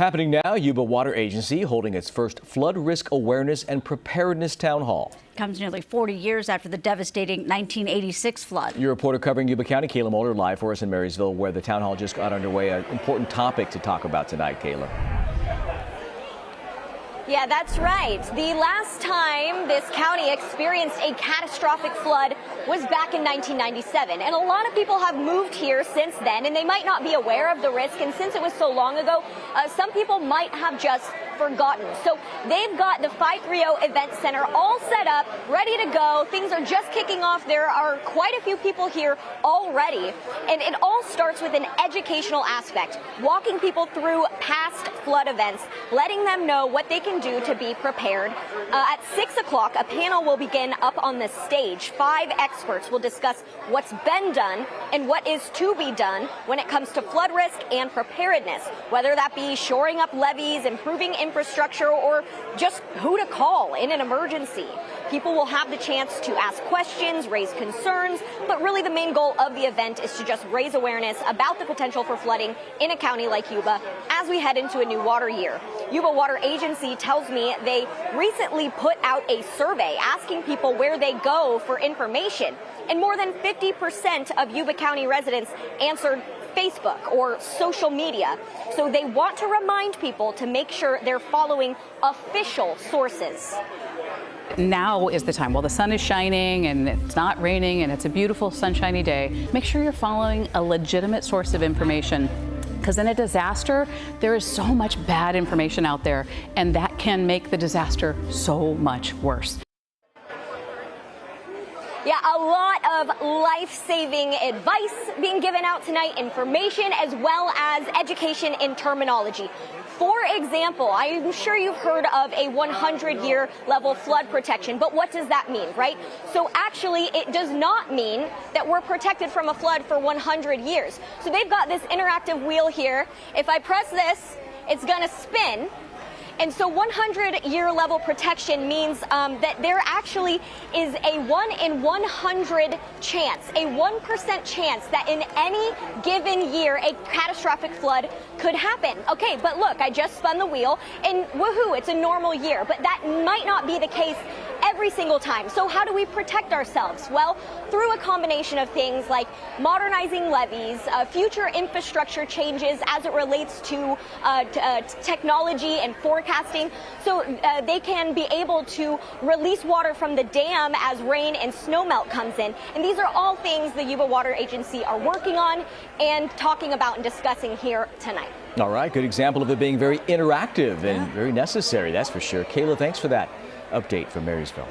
Happening now, Yuba Water Agency holding its first flood risk awareness and preparedness town hall. Comes nearly 40 years after the devastating 1986 flood. Your reporter covering Yuba County, Kayla Moeller, live for us in Marysville, where the town hall just got underway. An important topic to talk about tonight, Kayla. Yeah, that's right. The last time this county experienced a catastrophic flood was back in 1997. And a lot of people have moved here since then, and they might not be aware of the risk. And since it was so long ago, some people might have just forgotten. So they've got the 530 Event Center all set up, ready to go. Things are just kicking off. There are quite a few people here already. And it all starts with an educational aspect, walking people through past flood events, letting them know what they can do to be prepared. At 6 o'clock, a panel will begin up on the stage. 5 experts will discuss what's been done and what is to be done when it comes to flood risk and preparedness, whether that be shoring up levees, improving infrastructure, or just who to call in an emergency. People will have the chance to ask questions, raise concerns, but really the main goal of the event is to just raise awareness about the potential for flooding in a county like Yuba as we head into a new water year. Yuba Water Agency tells me they recently put out a survey asking people where they go for information, and more than 50% of Yuba County residents answered Facebook or social media. So they want to remind people to make sure they're following official sources. Now is the time. While the sun is shining and it's not raining and it's a beautiful sunshiny day, make sure you're following a legitimate source of information. Because in a disaster, there is so much bad information out there, and that can make the disaster so much worse. Yeah, a lot of life-saving advice being given out tonight, information as well as education in terminology. For example, I'm sure you've heard of a 100-year level flood protection, but what does that mean, right? So actually, it does not mean that we're protected from a flood for 100 years. So they've got this interactive wheel here. If I press this, it's going to spin. And so 100-year level protection means that there actually is a 1 in 100 chance, a 1% chance that in any given year a catastrophic flood could happen. Okay, but look, I just spun the wheel and woohoo, it's a normal year. But that might not be the case every single time. So how do we protect ourselves? Well, through a combination of things like modernizing levees, future infrastructure changes as it relates to technology and forecasting, so they can be able to release water from the dam as rain and snowmelt comes in. And these are all things the Yuba Water Agency are working on and talking about and discussing here tonight. All right, good example of it being very interactive and very necessary, that's for sure. Kayla, thanks for that update from Marysville.